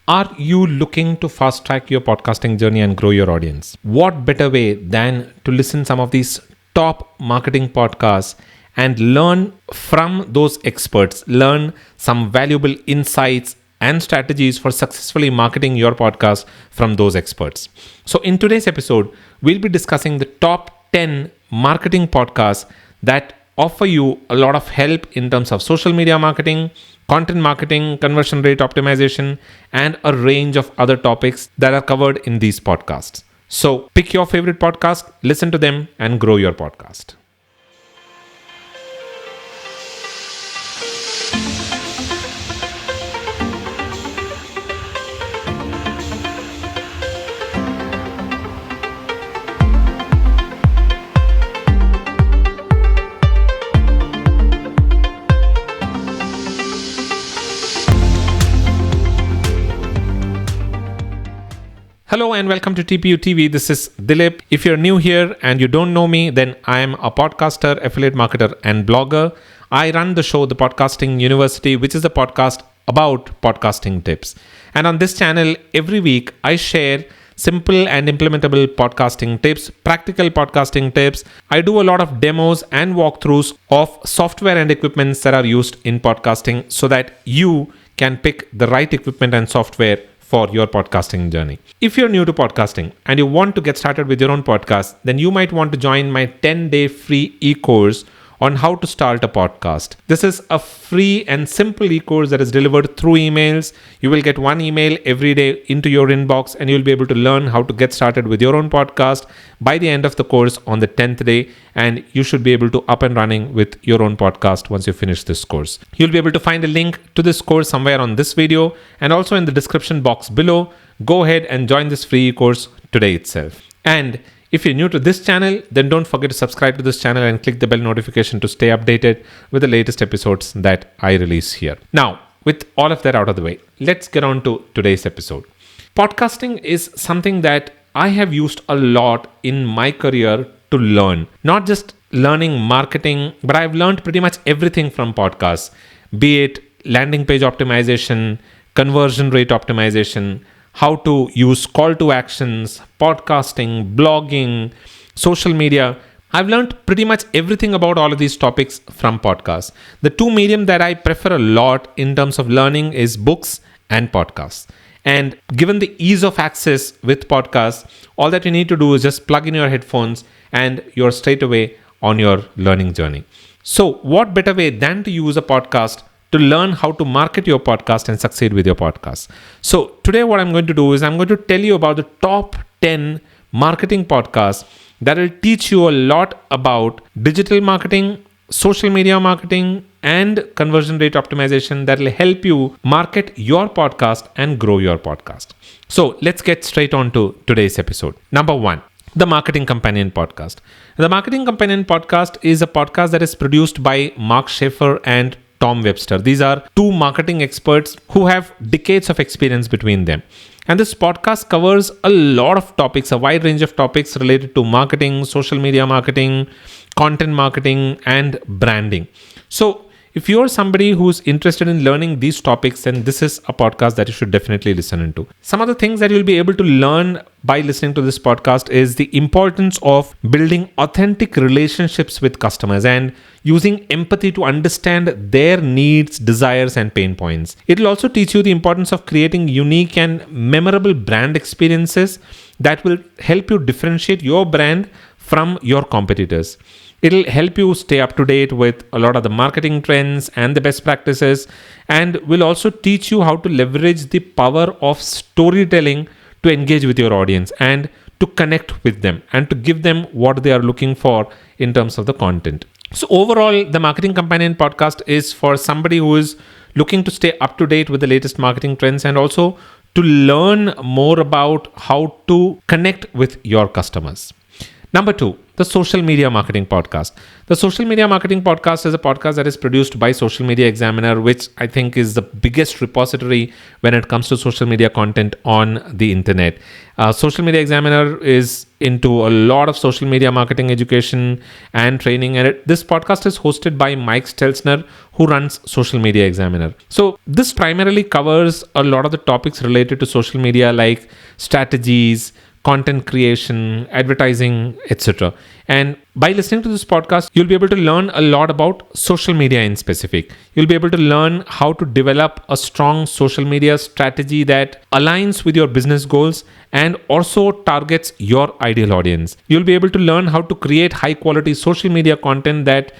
Are you looking to fast track your podcasting journey and grow your audience? What better way than to listen some of these top marketing podcasts and learn from those experts, learn some valuable insights and strategies for successfully marketing your podcast from those experts. So in today's episode, we'll be discussing the top 10 marketing podcasts that offer you a lot of help in terms of social media marketing, content marketing, conversion rate optimization, and a range of other topics that are covered in these podcasts. So pick your favorite podcast, listen to them, and grow your podcast. Hello and welcome to TPU TV. This is Dilip. If you're new here and you don't know me, then I am a podcaster, affiliate marketer, and blogger. I run the show, The Podcasting University, which is a podcast about podcasting tips. And on this channel, every week, I share simple and implementable podcasting tips, practical podcasting tips. I do a lot of demos and walkthroughs of software and equipments that are used in podcasting so that you can pick the right equipment and software for your podcasting journey. If you're new to podcasting and you want to get started with your own podcast, then you might want to join my 10-day free e-course on how to start a podcast. This is a free and simple e-course that is delivered through emails. You will get one email every day into your inbox and you'll be able to learn how to get started with your own podcast by the end of the course on the 10th day. And you should be able to up and running with your own podcast once you finish this course. You'll be able to find a link to this course somewhere on this video and also in the description box below. Go ahead and join this free course today itself. And if you're new to this channel, then don't forget to subscribe to this channel and click the bell notification to stay updated with the latest episodes that I release here. Now, with all of that out of the way, let's get on to today's episode. Podcasting is something that I have used a lot in my career to learn. Not just learning marketing, but I've learned pretty much everything from podcasts, be it landing page optimization, conversion rate optimization, how to use call to actions, podcasting, blogging, social media. I've learned pretty much everything about all of these topics from podcasts. The two medium that I prefer a lot in terms of learning is books and podcasts. And given the ease of access with podcasts, all that you need to do is just plug in your headphones and you're straight away on your learning journey. So what better way than to use a podcast to learn how to market your podcast and succeed with your podcast. So today what I'm going to do is I'm going to tell you about the top 10 marketing podcasts that will teach you a lot about digital marketing, social media marketing, and conversion rate optimization that will help you market your podcast and grow your podcast. So let's get straight on to today's episode. Number 1, the Marketing Companion Podcast. The Marketing Companion Podcast is a podcast that is produced by Mark Schaefer and Tom Webster. These are two marketing experts who have decades of experience between them. And this podcast covers a lot of topics, a wide range of topics related to marketing, social media marketing, content marketing, and branding. So if you're somebody who's interested in learning these topics, then this is a podcast that you should definitely listen into. Some of the things that you'll be able to learn by listening to this podcast is the importance of building authentic relationships with customers and using empathy to understand their needs, desires, and pain points. It'll also teach you the importance of creating unique and memorable brand experiences that will help you differentiate your brand from your competitors. It'll help you stay up to date with a lot of the marketing trends and the best practices, and will also teach you how to leverage the power of storytelling to engage with your audience and to connect with them and to give them what they are looking for in terms of the content. So overall, the Marketing Companion Podcast is for somebody who is looking to stay up to date with the latest marketing trends and also to learn more about how to connect with your customers. Number 2, the Social Media Marketing Podcast. The Social Media Marketing Podcast is a podcast that is produced by Social Media Examiner, which I think is the biggest repository when it comes to social media content on the internet. Social Media Examiner is into a lot of social media marketing education and training. And this podcast is hosted by Mike Stelzner, who runs Social Media Examiner. So this primarily covers a lot of the topics related to social media, like strategies, content creation, advertising, etc. And by listening to this podcast, you'll be able to learn a lot about social media in specific. You'll be able to learn how to develop a strong social media strategy that aligns with your business goals and also targets your ideal audience. You'll be able to learn how to create high quality social media content that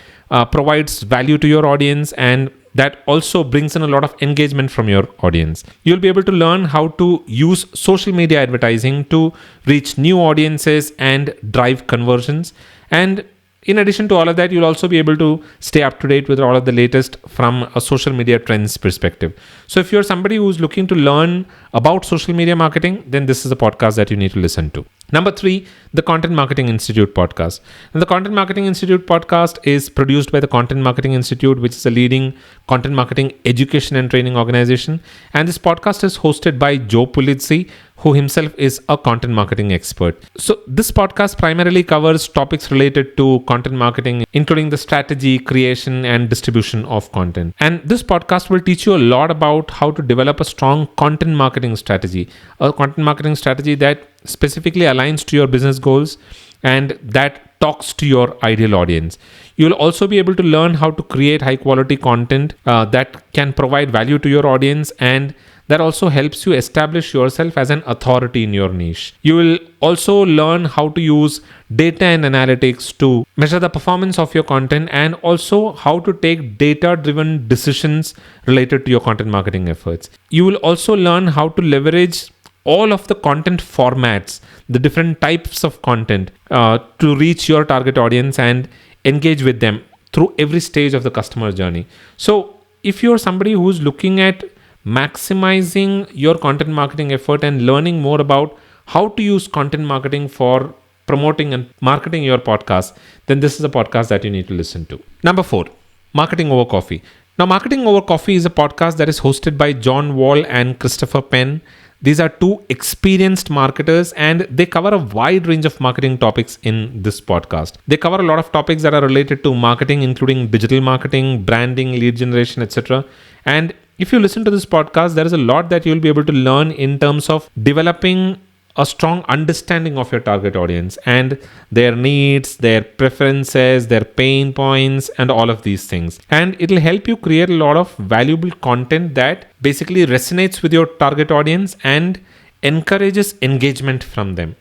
provides value to your audience and that also brings in a lot of engagement from your audience. You'll be able to learn how to use social media advertising to reach new audiences and drive conversions. And in addition to all of that, you'll also be able to stay up to date with all of the latest from a social media trends perspective. So if you're somebody who's looking to learn about social media marketing, then this is a podcast that you need to listen to. Number 3, the Content Marketing Institute podcast. And the Content Marketing Institute podcast is produced by the Content Marketing Institute, which is a leading content marketing education and training organization. And this podcast is hosted by Joe Pulizzi, who himself is a content marketing expert. So this podcast primarily covers topics related to content marketing, including the strategy, creation, and distribution of content. And this podcast will teach you a lot about how to develop a strong content marketing strategy, a content marketing strategy that specifically aligns to your business goals and that talks to your ideal audience. You'll also be able to learn how to create high quality content that can provide value to your audience, and that also helps you establish yourself as an authority in your niche. You will also learn how to use data and analytics to measure the performance of your content and also how to take data-driven decisions related to your content marketing efforts. You will also learn how to leverage all of the content formats, the different types of content to reach your target audience and engage with them through every stage of the customer journey. So if you're somebody who's looking at maximizing your content marketing effort and learning more about how to use content marketing for promoting and marketing your podcast, then this is a podcast that you need to listen to. Number 4, Marketing Over Coffee. Now, Marketing Over Coffee is a podcast that is hosted by John Wall and Christopher Penn. These are 2 experienced marketers and they cover a wide range of marketing topics in this podcast. They cover a lot of topics that are related to marketing, including digital marketing, branding, lead generation, etc. And if you listen to this podcast, there is a lot that you'll be able to learn in terms of developing a strong understanding of your target audience and their needs, their preferences, their pain points, and all of these things. And it'll help you create a lot of valuable content that basically resonates with your target audience and encourages engagement from them.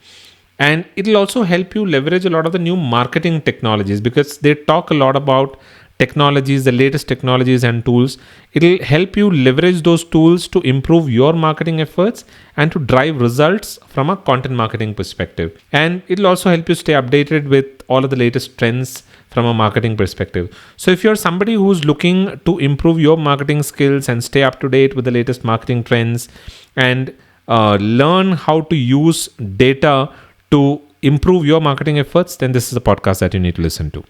And it'll also help you leverage a lot of the new marketing technologies because they talk a lot about technologies, the latest technologies and tools. It'll help you leverage those tools to improve your marketing efforts and to drive results from a content marketing perspective. And it'll also help you stay updated with all of the latest trends from a marketing perspective. So if you're somebody who's looking to improve your marketing skills and stay up to date with the latest marketing trends and learn how to use data to improve your marketing efforts, then this is a podcast that you need to listen to.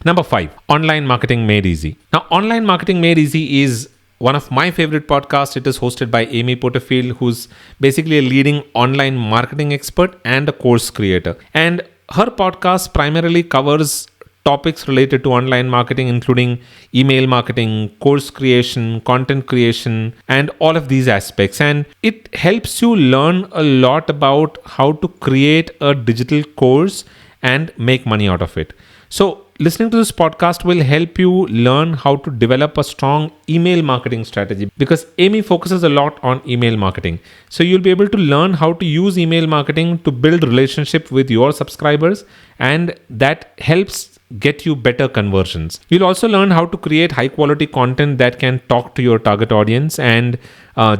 Number 5, Online Marketing Made Easy. Now, Online Marketing Made Easy is one of my favorite podcasts. It is hosted by Amy Porterfield, who's basically a leading online marketing expert and a course creator. And her podcast primarily covers topics related to online marketing, including email marketing, course creation, content creation, and all of these aspects. And it helps you learn a lot about how to create a digital course and make money out of it. So listening to this podcast will help you learn how to develop a strong email marketing strategy because Amy focuses a lot on email marketing. So you'll be able to learn how to use email marketing to build relationship with your subscribers, and that helps get you better conversions. You'll also learn how to create high quality content that can talk to your target audience and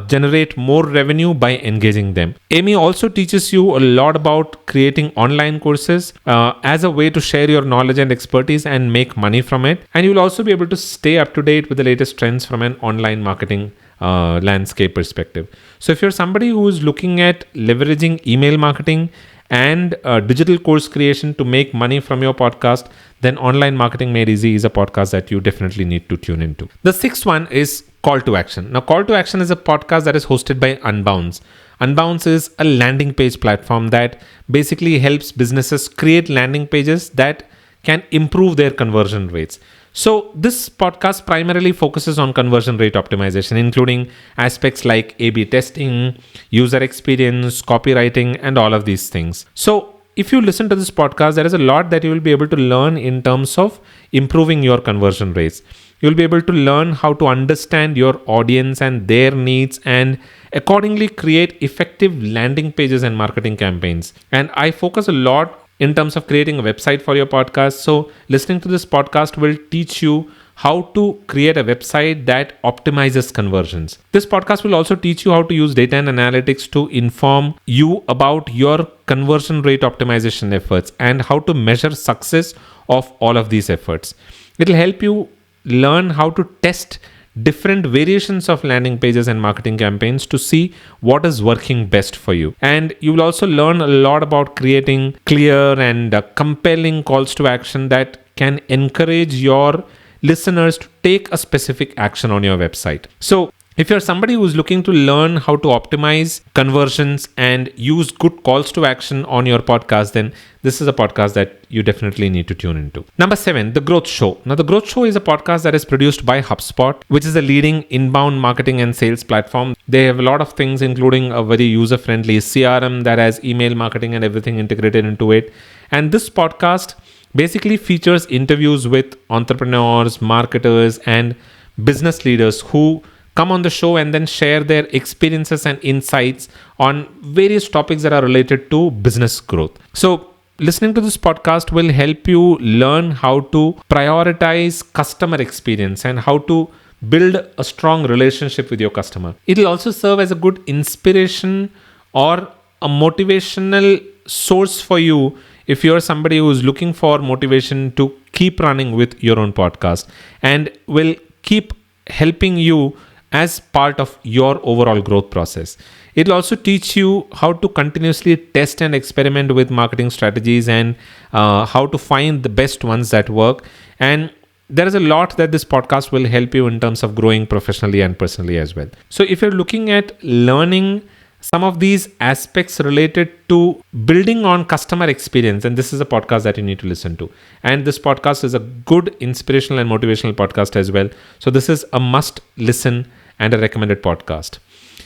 generate more revenue by engaging them. Amy also teaches you a lot about creating online courses as a way to share your knowledge and expertise and make money from it. And you'll also be able to stay up to date with the latest trends from an online marketing landscape perspective. So if you're somebody who is looking at leveraging email marketing and digital course creation to make money from your podcast, then Online Marketing Made Easy is a podcast that you definitely need to tune into. The 6th one is Call to Action. Now, Call to Action is a podcast that is hosted by Unbounce. Unbounce is a landing page platform that basically helps businesses create landing pages that can improve their conversion rates. So this podcast primarily focuses on conversion rate optimization, including aspects like A/B testing, user experience, copywriting, and all of these things. So if you listen to this podcast, there is a lot that you will be able to learn in terms of improving your conversion rates. You'll be able to learn how to understand your audience and their needs and accordingly create effective landing pages and marketing campaigns. And I focus a lot in terms of creating a website for your podcast. So listening to this podcast will teach you how to create a website that optimizes conversions. This podcast will also teach you how to use data and analytics to inform you about your conversion rate optimization efforts and how to measure success of all of these efforts. It will help you learn how to test different variations of landing pages and marketing campaigns to see what is working best for you. And you will also learn a lot about creating clear and compelling calls to action that can encourage your listeners to take a specific action on your website. So if you're somebody who's looking to learn how to optimize conversions and use good calls to action on your podcast, then this is a podcast that you definitely need to tune into. Number 7, The Growth Show. Now, The Growth Show is a podcast that is produced by HubSpot, which is a leading inbound marketing and sales platform. They have a lot of things, including a very user-friendly CRM that has email marketing and everything integrated into it. And this podcast basically features interviews with entrepreneurs, marketers, and business leaders who come on the show and then share their experiences and insights on various topics that are related to business growth. So listening to this podcast will help you learn how to prioritize customer experience and how to build a strong relationship with your customer. It will also serve as a good inspiration or a motivational source for you if you're somebody who's looking for motivation to keep running with your own podcast, and will keep helping you as part of your overall growth process. It'll also teach you how to continuously test and experiment with marketing strategies and how to find the best ones that work. And there is a lot that this podcast will help you in terms of growing professionally and personally as well. So if you're looking at learning some of these aspects related to building on customer experience, and this is a podcast that you need to listen to. And this podcast is a good inspirational and motivational podcast as well. So this is a must listen and a recommended podcast.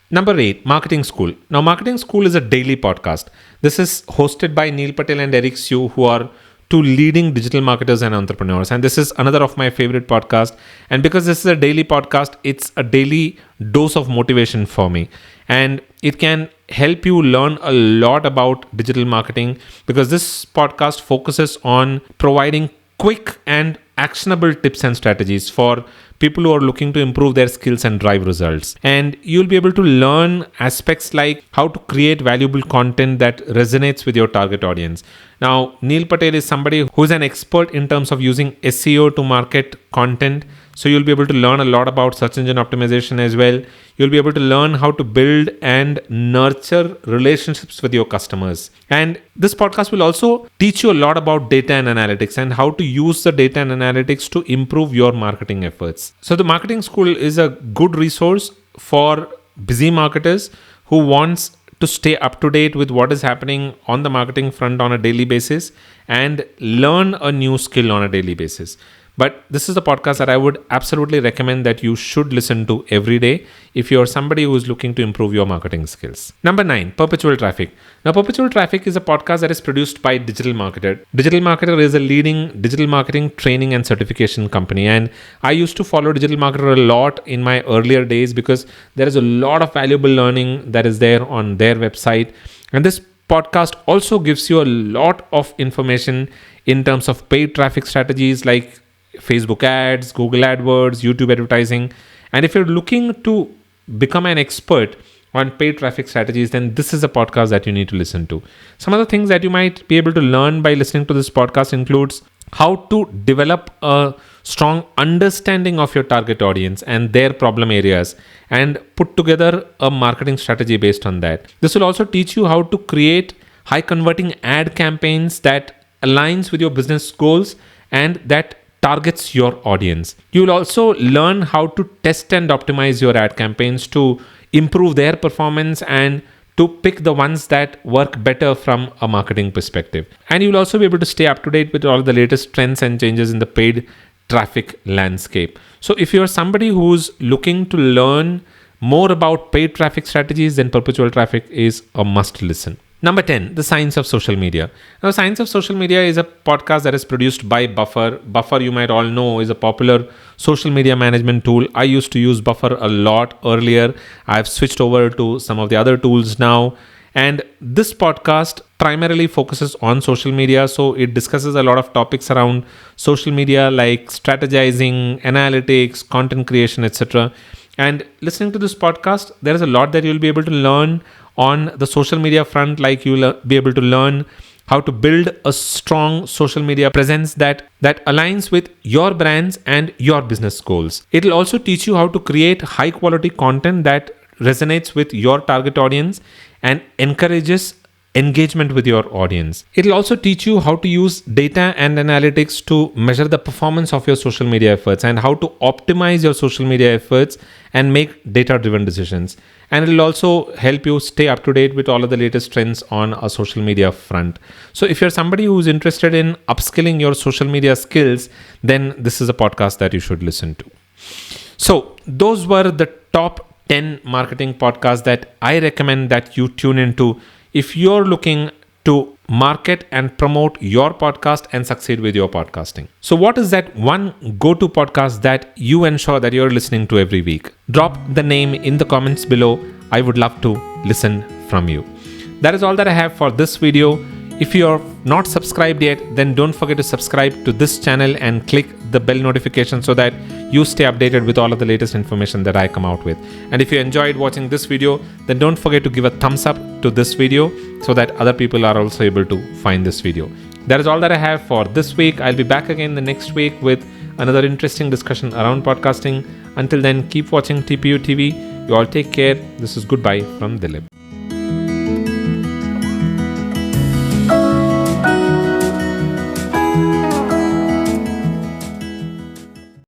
Number 8, Marketing School. Now, Marketing School is a daily podcast. This is hosted by Neil Patel and Eric Sue, who are two leading digital marketers and entrepreneurs. And this is another of my favorite podcasts. And because this is a daily podcast, it's a daily dose of motivation for me. And it can help you learn a lot about digital marketing, because this podcast focuses on providing quick and actionable tips and strategies for people who are looking to improve their skills and drive results. And you'll be able to learn aspects like how to create valuable content that resonates with your target audience. Now, Neil Patel is somebody who's an expert in terms of using SEO to market content. So you'll be able to learn a lot about search engine optimization as well. You'll be able to learn how to build and nurture relationships with your customers. And this podcast will also teach you a lot about data and analytics and how to use the data and analytics to improve your marketing efforts. So the Marketing School is a good resource for busy marketers who wants to stay up to date with what is happening on the marketing front on a daily basis and learn a new skill on a daily basis. But this is the podcast that I would absolutely recommend that you should listen to every day if you're somebody who is looking to improve your marketing skills. Number 9, Perpetual Traffic. Now, Perpetual Traffic is a podcast that is produced by Digital Marketer. Digital Marketer is a leading digital marketing training and certification company. And I used to follow Digital Marketer a lot in my earlier days because there is a lot of valuable learning that is there on their website. And this podcast also gives you a lot of information in terms of paid traffic strategies like Facebook ads, Google AdWords, YouTube advertising. And if you're looking to become an expert on paid traffic strategies, then this is a podcast that you need to listen to. Some of the things that you might be able to learn by listening to this podcast includes how to develop a strong understanding of your target audience and their problem areas and put together a marketing strategy based on that. This will also teach you how to create high converting ad campaigns that aligns with your business goals and that targets your audience. You will also learn how to test and optimize your ad campaigns to improve their performance and to pick the ones that work better from a marketing perspective. And you'll also be able to stay up to date with all the latest trends and changes in the paid traffic landscape. So if you're somebody who's looking to learn more about paid traffic strategies, then Perpetual Traffic is a must listen. Number 10, the science of social media. Now, Science of Social Media is a podcast that is produced by Buffer. Buffer, you might all know, is a popular social media management tool. I used to use Buffer a lot earlier. I've switched over to some of the other tools now. And this podcast primarily focuses on social media. So it discusses a lot of topics around social media like strategizing, analytics, content creation, etc. And listening to this podcast, there is a lot that you'll be able to learn on the social media front. Like you'll be able to learn how to build a strong social media presence that aligns with your brands and your business goals. It'll also teach you how to create high quality content that resonates with your target audience and encourages engagement with your audience. It'll also teach you how to use data and analytics to measure the performance of your social media efforts and how to optimize your social media efforts and make data-driven decisions. And it'll also help you stay up to date with all of the latest trends on a social media front. So if you're somebody who's interested in upskilling your social media skills, then this is a podcast that you should listen to. So those were the top 10 marketing podcasts that I recommend that you tune into if you're looking to market and promote your podcast and succeed with your podcasting. So what is that one go-to podcast that you ensure that you're listening to every week? Drop the name in the comments below. I would love to listen from you. That is all that I have for this video. If you're not subscribed yet, then don't forget to subscribe to this channel and click the bell notification so that you stay updated with all of the latest information that I come out with. And if you enjoyed watching this video, then don't forget to give a thumbs up to this video so that other people are also able to find this video. That is all that I have for this week. I'll be back again the next week with another interesting discussion around podcasting. Until then, keep watching TPU TV. You all take care. This is goodbye from Dilip.